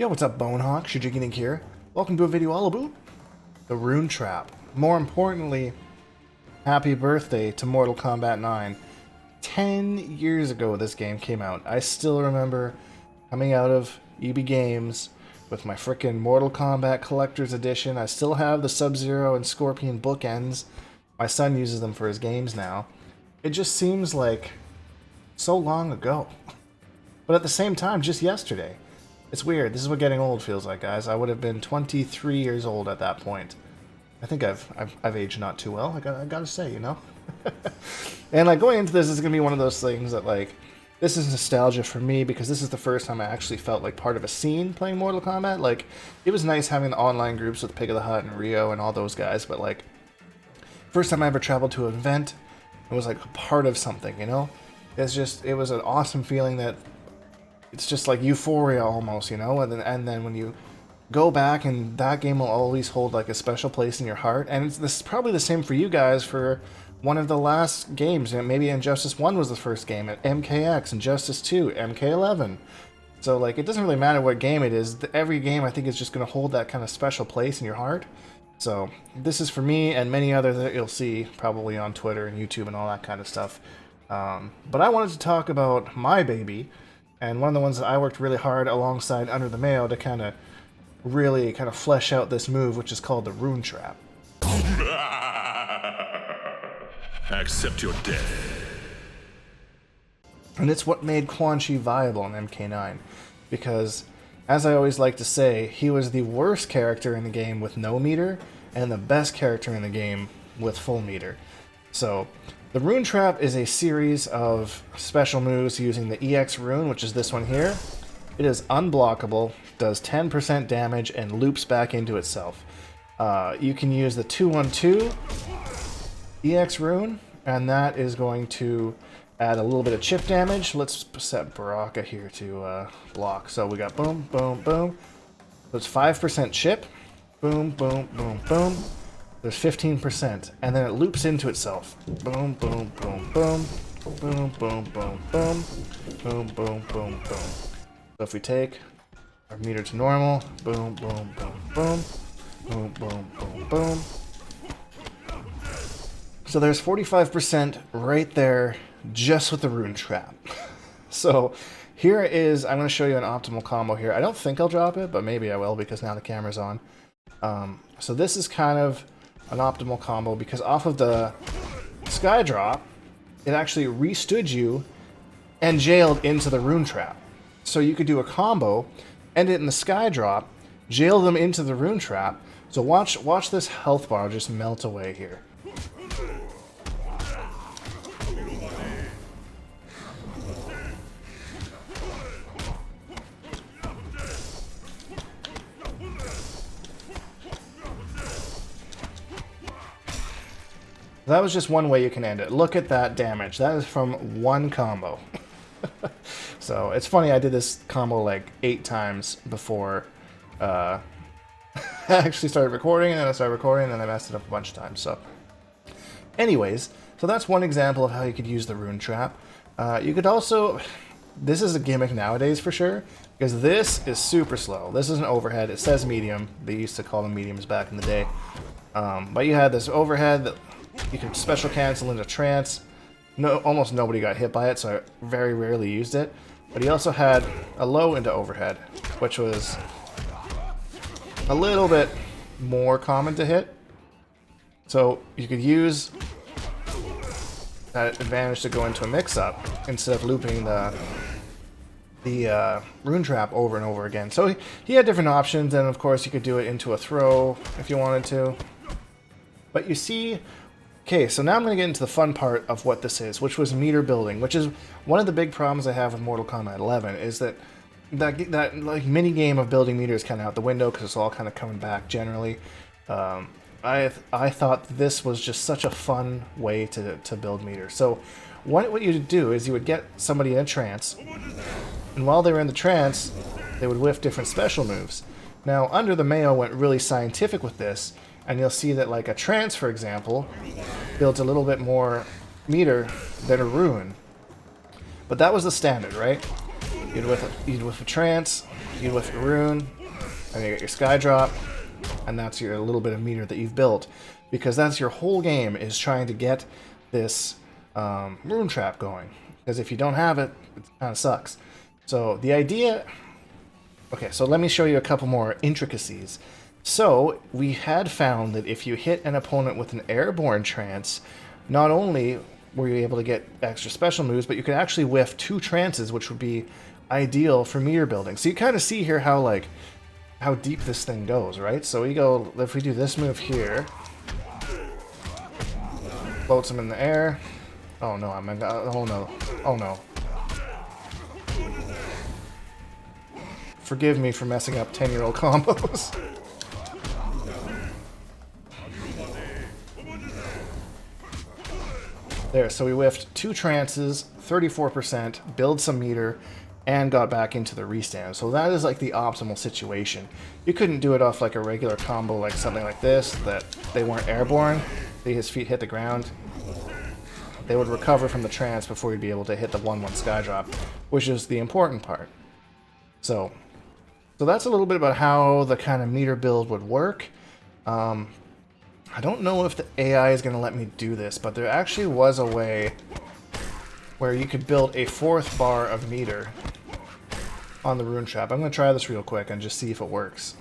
Yo, what's up, Bonehawk? Shujinkydink here. Welcome to a video all about the Rune Trap. More importantly, happy birthday to Mortal Kombat 9. 10 years ago this game came out. I still remember coming out of EB Games with my frickin' Mortal Kombat Collector's Edition. I still have the Sub-Zero and Scorpion bookends. My son uses them for his games now. It just seems like so long ago. But at the same time, just yesterday. It's weird. This is what getting old feels like, guys. I would have been 23 years old at that point. I think I've aged not too well. I gotta say, you know. And like going into this is gonna be one of those things that like this is nostalgia for me because this is the first time I actually felt like part of a scene playing Mortal Kombat. Like it was nice having the online groups with Pig of the Hut and Rio and all those guys, but like first time I ever traveled to an event, it was like a part of something, you know. It was an awesome feeling that. It's just like euphoria almost, you know, and then when you go back and that game will always hold like a special place in your heart. And this is probably the same for you guys for one of the last games. Maybe Injustice 1 was the first game, and MKX, Injustice 2, MK11. So like it doesn't really matter what game it is. Every game I think is just going to hold that kind of special place in your heart. So this is for me and many others that you'll see probably on Twitter and YouTube and all that kind of stuff. But I wanted to talk about my baby. And one of the ones that I worked really hard alongside Under the Mayo to kind of really flesh out this move, which is called the Rune Trap. Accept your death. And it's what made Quan Chi viable in MK9. Because, as I always like to say, he was the worst character in the game with no meter, and the best character in the game with full meter. So, the Rune Trap is a series of special moves using the EX Rune, which is this one here. It is unblockable, does 10% damage, and loops back into itself. You can use the 212 EX Rune, and that is going to add a little bit of chip damage. Let's set Baraka here to block. So we got boom, boom, boom. So it's 5% chip. Boom, boom, boom, boom. There's 15%, and then it loops into itself. Boom, boom, boom, boom, boom, boom, boom, boom, boom, boom, boom, boom. So if we take our meter to normal, boom, boom, boom, boom, boom, boom, boom, boom. So there's 45% right there, just with the Rune Trap. So here is, I'm going to show you an optimal combo here. I don't think I'll drop it, but maybe I will because now the camera's on. So this is kind of an optimal combo because off of the Sky Drop, it actually restood you and jailed into the Rune Trap. So you could do a combo, end it in the Sky Drop, jail them into the Rune Trap. So watch this health bar just melt away here. That was just one way you can end it. Look at that damage. That is from one combo. So it's funny, I did this combo like 8 times before I actually started recording, and then I started recording, and then I messed it up a bunch of times. So anyways, so that's one example of how you could use the Rune Trap. You could also, this is a gimmick nowadays for sure, because this is super slow. This is an overhead. It says medium. They used to call them mediums back in the day. But you had this overhead that you could special cancel into trance. Almost nobody got hit by it, so I very rarely used it. But he also had a low into overhead, which was a little bit more common to hit. So you could use that advantage to go into a mix-up instead of looping the Rune Trap over and over again. So he had different options, and of course you could do it into a throw if you wanted to. But you see. Okay, so now I'm going to get into the fun part of what this is, which was meter building, which is one of the big problems I have with Mortal Kombat 11, is that like mini game of building meters kind of out the window because it's all kind of coming back generally. I thought this was just such a fun way to build meters. So what you would do is you would get somebody in a trance, and while they were in the trance, they would whiff different special moves. Now, Under the Mayo went really scientific with this. And you'll see that like a trance, for example, builds a little bit more meter than a rune. But that was the standard, right? You'd whiff a trance, you'd whiff your rune, and you get your sky drop, and that's your little bit of meter that you've built, because that's your whole game, is trying to get this rune trap going. Because if you don't have it, it kind of sucks. So the idea... Okay, so let me show you a couple more intricacies. So we had found that if you hit an opponent with an airborne trance, not only were you able to get extra special moves, but you could actually whiff 2 trances, which would be ideal for meter building. So you kind of see here how deep this thing goes, right? So we go, if we do this move here, floats him in the air. Oh no, oh no, oh no. Forgive me for messing up 10-year-old combos. There, so we whiffed 2 trances, 34%, build some meter, and got back into the restand. So that is like the optimal situation. You couldn't do it off like a regular combo, like something like this, that they weren't airborne. His feet hit the ground. They would recover from the trance before you'd be able to hit the 1-1 sky drop, which is the important part. So that's a little bit about how the kind of meter build would work. I don't know if the AI is going to let me do this, but there actually was a way where you could build a 4th bar of meter on the rune trap. I'm going to try this real quick and just see if it works.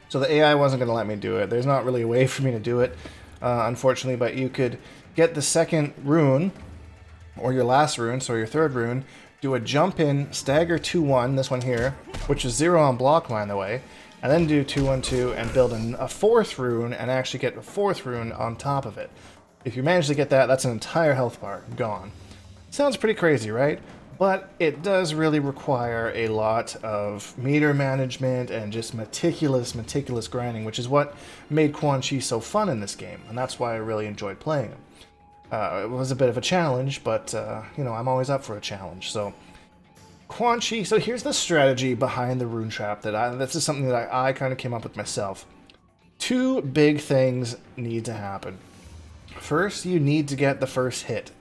So the AI wasn't going to let me do it. There's not really a way for me to do it, unfortunately, but you could get the second rune, or your last rune, so your 3rd rune, do a jump in, stagger 2-1, this one here, which is 0 on block, by the way, and then do 2-1-2 and build a 4th rune and actually get a 4th rune on top of it. If you manage to get that, that's an entire health bar gone. Sounds pretty crazy, right? But it does really require a lot of meter management and just meticulous grinding, which is what made Quan Chi so fun in this game, and that's why I really enjoyed playing him. It was a bit of a challenge, but, you know, I'm always up for a challenge. So, Quan Chi, so here's the strategy behind the rune trap. This is something that I kind of came up with myself. 2 big things need to happen. First, you need to get the first hit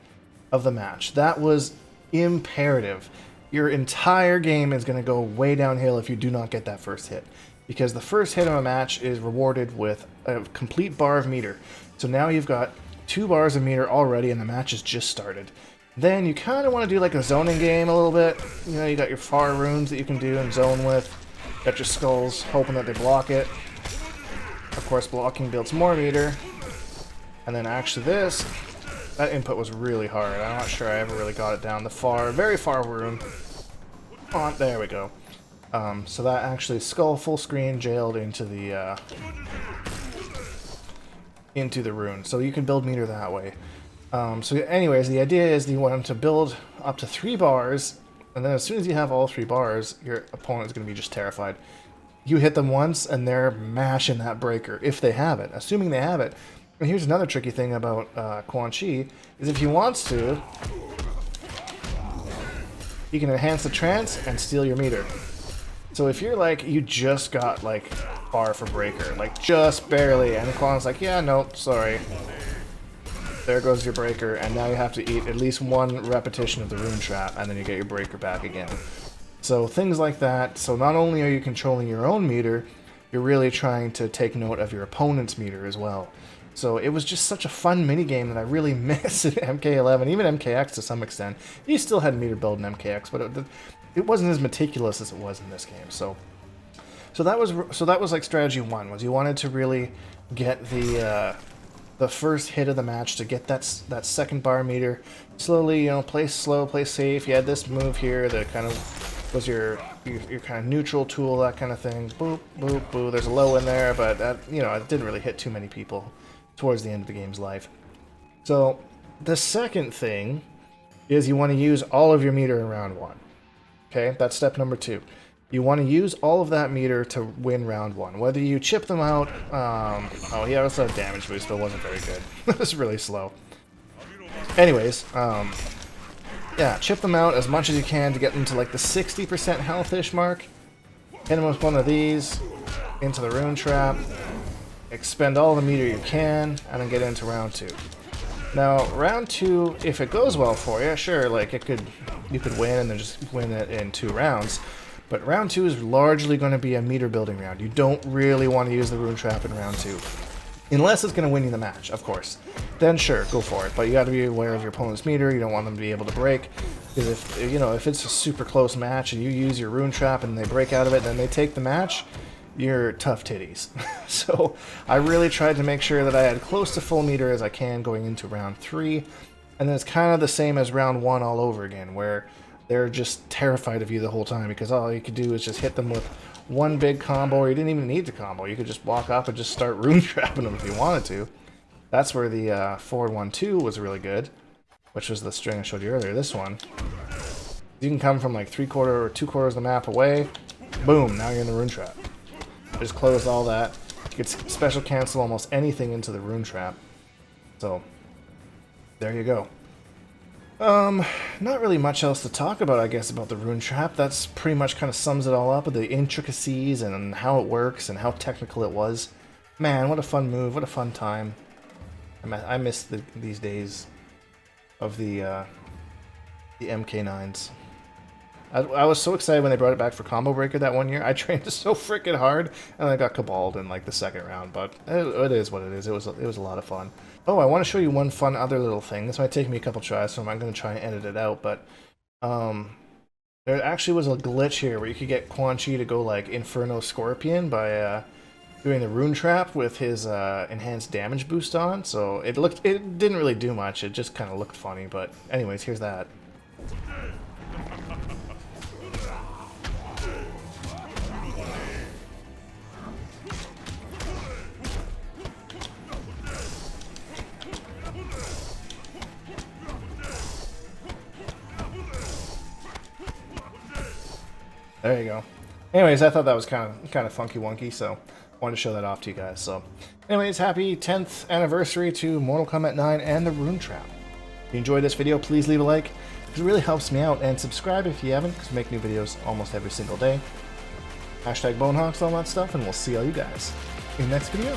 of the match. That was imperative. Your entire game is going to go way downhill if you do not get that first hit, because the first hit of a match is rewarded with a complete bar of meter. So now you've got 2 bars of meter already and the match has just started. Then you kind of want to do like a zoning game a little bit. You know, you got your far runes that you can do and zone with. Got your skulls, hoping that they block it. Of course, blocking builds more meter. And then actually this, that input was really hard. I'm not sure I ever really got it down. The far, very far rune. Oh, there we go. So that actually skull full screen jailed into the rune. So you can build meter that way. So anyways, the idea is that you want them to build up to 3 bars, and then as soon as you have all 3 bars, your opponent's going to be just terrified. You hit them once, and they're mashing that breaker, if they have it. Assuming they have it. And here's another tricky thing about Quan Chi, is if he wants to, he can enhance the trance and steal your meter. So if you're like, you just got like bar for breaker, like just barely, and Quan's like, yeah, nope, sorry. There goes your breaker, and now you have to eat at least 1 repetition of the rune trap, and then you get your breaker back again. So things like that. So not only are you controlling your own meter, you're really trying to take note of your opponent's meter as well. So it was just such a fun minigame that I really miss in MK11, even MKX to some extent. You still had meter build in MKX, but it wasn't as meticulous as it was in this game. So that was like strategy 1, was you wanted to really get the first hit of the match, to get that second bar meter. Slowly, you know, play slow, play safe. You had this move here that kind of was your kind of neutral tool, that kind of thing. Boop, boop, boop. There's a low in there, but that, you know, it didn't really hit too many people towards the end of the game's life. So the second thing is you want to use all of your meter in round 1. Okay, that's step number 2. You want to use all of that meter to win round 1. Whether you chip them out, oh, he also had damage boost, but it wasn't very good. It was really slow. Anyways, yeah, chip them out as much as you can to get them to like the 60% health-ish mark. Hit them with one of these into the rune trap. Expend all the meter you can, and then get into round 2. Now, round 2, if it goes well for you, sure, like you could win and then just win it in 2 rounds. But round 2 is largely going to be a meter building round. You don't really want to use the rune trap in round 2. Unless it's going to win you the match, of course. Then sure, go for it. But you got to be aware of your opponent's meter. You don't want them to be able to break. Because if it's a super close match and you use your rune trap and they break out of it and then they take the match, you're tough titties. So I really tried to make sure that I had close to full meter as I can going into round 3. And then it's kind of the same as round 1 all over again, where they're just terrified of you the whole time because all you could do is just hit them with one big combo, or you didn't even need to combo. You could just walk up and just start rune trapping them if you wanted to. That's where the forward 1-2 was really good, which was the string I showed you earlier. This one, you can come from like 3/4 or 2/4 of the map away. Boom! Now you're in the rune trap. Just closed all that. You could special cancel almost anything into the rune trap. So there you go. Not really much else to talk about, I guess, about the rune trap. That's pretty much kind of sums it all up, with the intricacies and how it works and how technical it was. Man, what a fun move, what a fun time. I miss these days of the MK9's. I was so excited when they brought it back for Combo Breaker that one year. I trained so freaking hard, and I got caballed in like the 2nd round, but it is what it is. It was a lot of fun. Oh, I want to show you one fun other little thing. This might take me a couple tries, so I'm going to try and edit it out, but there actually was a glitch here where you could get Quan Chi to go like Inferno Scorpion by doing the rune trap with his enhanced damage boost on. So it didn't really do much. It just kind of looked funny, but anyways, here's that. There you go. Anyways, I thought that was kind of funky wonky, so I wanted to show that off to you guys. So, anyways, happy 10th anniversary to Mortal Kombat 9 and the Rune Trap. If you enjoyed this video, please leave a like, because it really helps me out, and subscribe if you haven't, because we make new videos almost every single day. Hashtag Bonehawks, all that stuff, and we'll see all you guys in the next video.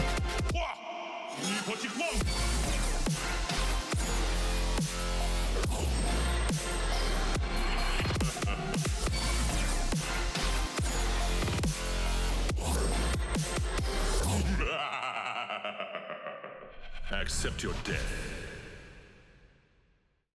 Accept your death.